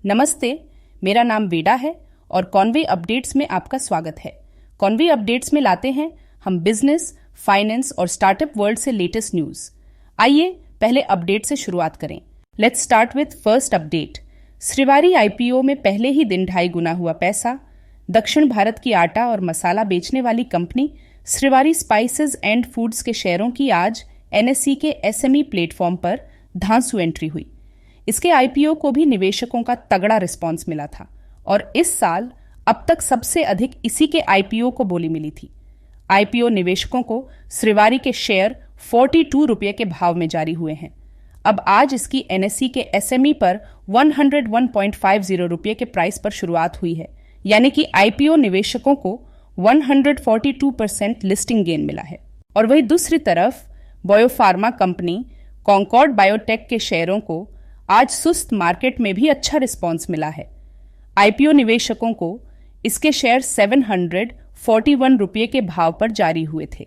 नमस्ते, मेरा नाम वेदा है और कॉन्वे अपडेट्स में आपका स्वागत है। कॉन्वे अपडेट्स में लाते हैं हम बिजनेस, फाइनेंस और स्टार्टअप वर्ल्ड से लेटेस्ट न्यूज। आइए पहले अपडेट से शुरुआत करें। Let's start with first update. Srivari IPO में पहले ही दिन 2.5 गुना हुआ पैसा। दक्षिण भारत की आटा और मसाला बेचने वाली company Srivari spices and foods के शेयरों की आज एनएसई के एसएमई प्लेटफॉर्म पर धांसू एंट्री हुई। इसके आईपीओ को भी निवेशकों का तगड़ा रिस्पांस मिला था और इस साल अब तक सबसे अधिक इसी के आईपीओ को बोली मिली थी। आईपीओ निवेशकों को श्रीवारी के शेयर 42 रुपये के भाव में जारी हुए हैं। अब आज इसकी एनएसई के एसएमई पर 101.50 रुपये के प्राइस पर शुरुआत हुई है, यानी कि आईपीओ निवेशकों को 142% लिस्टिंग गेन मिला है। और वहीं दूसरी तरफ बायोफार्मा कंपनी कॉन्कॉर्ड बायोटेक के शेयरों को आज सुस्त मार्केट में भी अच्छा रिस्पांस मिला है। आईपीओ निवेशकों को इसके शेयर 741 रुपये के भाव पर जारी हुए थे।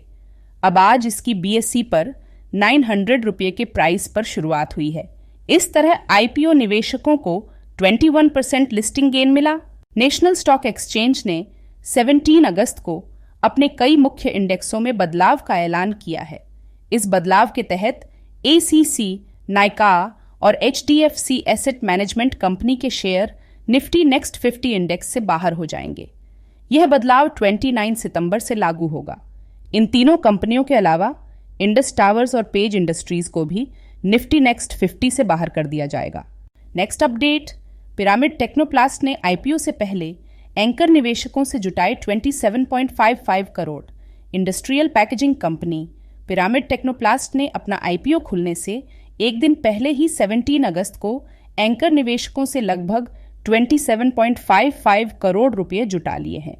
अब आज इसकी बीएसई पर 900 रुपये के प्राइस पर शुरुआत हुई है। इस तरह आईपीओ निवेशकों को 21% लिस्टिंग गेन मिला। नेशनल स्टॉक एक्सचेंज ने 17 अगस्त को अपने कई मुख्य इंडेक्सों में बदलाव का ऐलान किया है। इस बदलाव के तहत एसीसी, नाइका और एचडीएफसी एसेट मैनेजमेंट कंपनी के शेयर निफ्टी नेक्स्ट 50 इंडेक्स से बाहर हो जाएंगे। यह बदलाव 29 सितंबर से लागू होगा। इन तीनों कंपनियों के अलावा इंडस टावर्स और पेज इंडस्ट्रीज को भी निफ्टी नेक्स्ट 50 से बाहर कर दिया जाएगा। नेक्स्ट अपडेट, पिरामिड टेक्नोप्लास्ट ने आईपीओ से पहले एंकर निवेशकों से जुटाए 27.55 crore. Industrial packaging company pyramid Technoplast ने अपना आईपीओ खुलने से एक दिन पहले ही 17 अगस्त को एंकर निवेशकों से लगभग 27.55 करोड़ रुपए जुटा लिए हैं।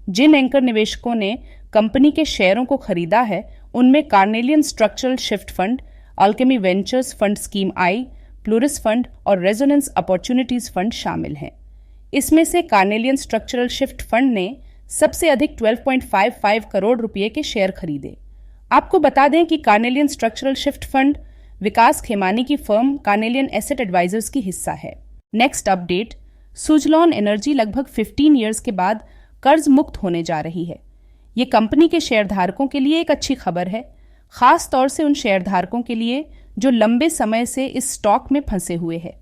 जिन एंकर निवेशकों ने कंपनी के शेयरों को खरीदा है उनमें Carnelian structural shift fund, Alchemy ventures fund scheme I, Pluris fund और रेजोनेंस अपॉर्चुनिटीज फंड शामिल हैं। इसमें से कार्नेलियन स्ट्रक्चरल शिफ्ट फंड ने सबसे अधिक 12.55 करोड़ रुपए के शेयर खरीदे। आपको बता दें कि कार्नेलियन स्ट्रक्चरल शिफ्ट फंड विकास खेमानी की फर्म कार्नेलियन एसेट एडवाइजर्स की हिस्सा है। नेक्स्ट अपडेट, सुजलॉन एनर्जी लगभग 15 इयर्स के बाद कर्ज मुक्त होने जा रही है। ये कंपनी के शेयरधारकों के लिए एक अच्छी खबर है, खास तौर से उन शेयरधारकों के लिए जो लंबे समय से इस स्टॉक में फंसे हुए हैं।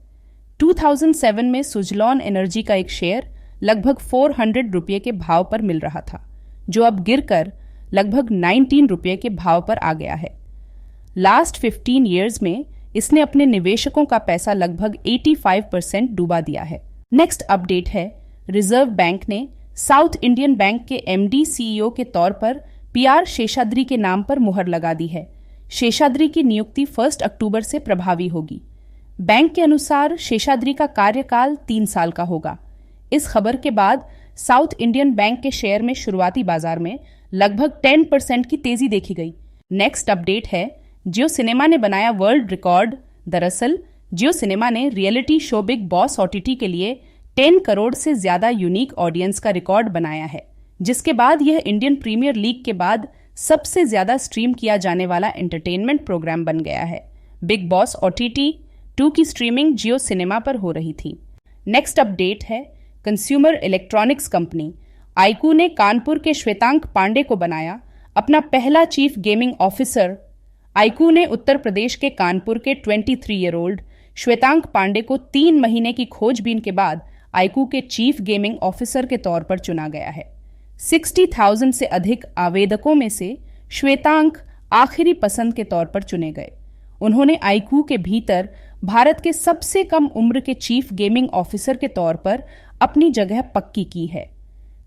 2007 में सुजलॉन एनर्जी का एक शेयर लगभग 400 रुपये के भाव पर मिल रहा था, जो अब गिरकर लगभग 19 रुपये के भाव पर आ गया है। लास्ट 15 इयर्स में इसने अपने निवेशकों का पैसा लगभग 85% डूबा दिया है। नेक्स्ट अपडेट है, रिजर्व बैंक ने साउथ इंडियन बैंक के एमडी सीईओ के तौर पर पीआर शेषाद्री के नाम पर मुहर लगा दी है। शेषाद्री की नियुक्ति 1 अक्टूबर से प्रभावी होगी। बैंक के अनुसार शेषाद्री का कार्यकाल 3 साल का होगा। इस खबर के बाद साउथ इंडियन बैंक के शेयर में शुरुआती बाजार में लगभग 10% की तेजी देखी गई। नेक्स्ट अपडेट है, जियो सिनेमा ने बनाया वर्ल्ड रिकॉर्ड। दरअसल जियो सिनेमा ने reality show big boss OTT के लिए 10 करोड़ से ज्यादा यूनिक ऑडियंस का रिकॉर्ड बनाया है, जिसके बाद यह इंडियन प्रीमियर लीग के बाद सबसे ज्यादा स्ट्रीम किया जाने वाला एंटरटेनमेंट प्रोग्राम बन गया है। बिग बॉस ओटीटी 2 की स्ट्रीमिंग जियो सिनेमा पर हो रही थी। नेक्स्ट अपडेट है, कंज्यूमर इलेक्ट्रॉनिक्स कंपनी आईकू ने कानपुर के श्वेतांक पांडे को बनाया अपना पहला चीफ गेमिंग ऑफिसर। आईकू ने उत्तर प्रदेश के कानपुर के 23 ईयर ओल्ड श्वेतांक पांडे को 3 महीने की खोजबीन के बाद आईकू के चीफ गेमिंग ऑफिसर के तौर पर चुना गया है। 60,000 से अधिक आवेदकों में से श्वेतांक आखिरी पसंद के तौर पर चुने गए। उन्होंने आईकू के भीतर भारत के सबसे कम उम्र के चीफ गेमिंग ऑफिसर के तौर पर अपनी जगह पक्की की है।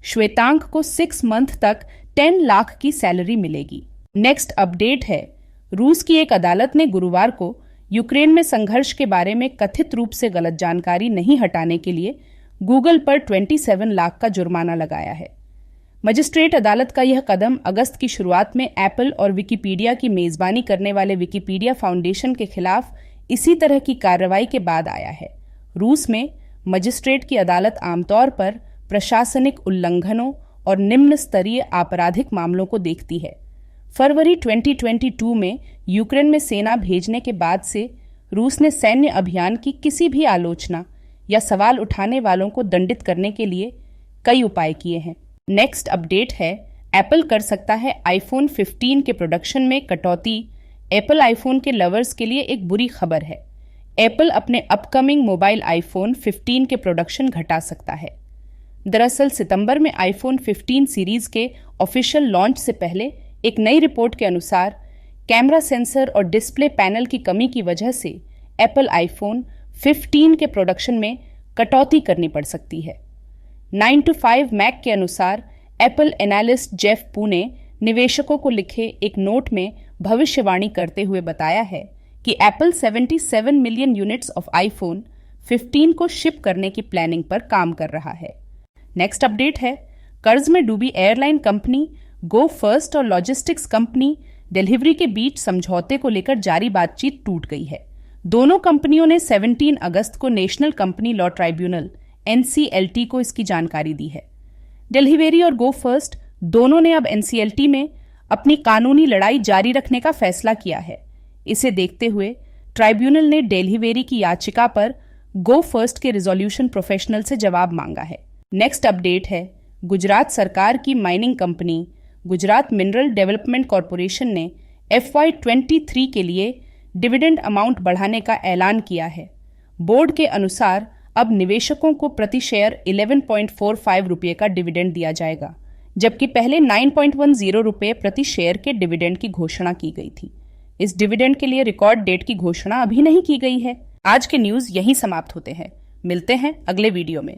श्वेतांक को 6 मंथ तक 10 लाख की सैलरी मिलेगी। नेक्स्ट अपडेट है, रूस की एक अदालत ने गुरुवार को यूक्रेन में संघर्ष के बारे में कथित रूप से गलत जानकारी नहीं हटाने के लिए गूगल पर 27 लाख का जुर्माना लगाया है। मजिस्ट्रेट अदालत का यह कदम अगस्त की शुरुआत में एप्पल और विकिपीडिया की मेजबानी करने वाले विकिपीडिया फाउंडेशन के खिलाफ इसी तरह की कार्रवाई के बाद आया है। रूस में मजिस्ट्रेट की अदालत आमतौर पर प्रशासनिक उल्लंघनों और निम्न स्तरीय आपराधिक मामलों को देखती है। फरवरी 2022 में यूक्रेन में सेना भेजने के बाद से रूस ने सैन्य अभियान की किसी भी आलोचना या सवाल उठाने वालों को दंडित करने के लिए कई उपाय किए हैं। नेक्स्ट अपडेट है, एप्पल कर सकता है आईफोन 15 के प्रोडक्शन में कटौती। एप्पल आईफोन के लवर्स के लिए एक बुरी खबर है। एप्पल अपने अपकमिंग मोबाइल आईफोन 15 के प्रोडक्शन घटा सकता है। दरअसल सितंबर में आईफोन 15 सीरीज के ऑफिशियल लॉन्च से पहले एक नई रिपोर्ट के अनुसार कैमरा सेंसर और डिस्प्ले पैनल की कमी की वजह से एप्पल आईफोन 15 के प्रोडक्शन में कटौती करनी पड़ सकती है। 9 to 5 मैक के अनुसार एप्पल एनालिस्ट जेफ पू ने निवेशकों को लिखे एक नोट में भविष्यवाणी करते हुए बताया है कि Apple 77 million units of iPhone 15 को शिप करने की प्लानिंग पर काम कर रहा है। नेक्स्ट अपडेट है, कर्ज में डूबी एयरलाइन कंपनी गो फर्स्ट और लॉजिस्टिक्स कंपनी डिलीवरी के बीच समझौते को लेकर जारी बातचीत टूट गई है। दोनों कंपनियों ने 17 अगस्त को national company law tribunal NCLT को इसकी जानकारी दी है। डिलीवरी और गो फर्स्ट दोनों ने अब NCLT में अपनी कानूनी लड़ाई जारी रखने का फैसला किया है। इसे देखते हुए ट्राइब्यूनल ने डिलीवरी की याचिका पर गो फर्स्ट के रिजोल्यूशन प्रोफेशनल से जवाब मांगा है। नेक्स्ट अपडेट है, गुजरात सरकार की mining company Gujarat mineral development corporation ने FY23 के लिए डिविडेंड अमाउंट बढ़ाने का ऐलान किया है। बोर्ड के अनुसार अब निवेशकों को प्रति शेयर 11.45 रुपये का डिविडेंड दिया जाएगा, जबकि पहले 9.10 रुपये प्रति शेयर के डिविडेंड की घोषणा की गई थी। इस डिविडेंड के लिए रिकॉर्ड डेट की घोषणा अभी नहीं की गई है। आज के न्यूज़ यहीं समाप्त होते हैं। मिलते हैं अगले वीडियो में।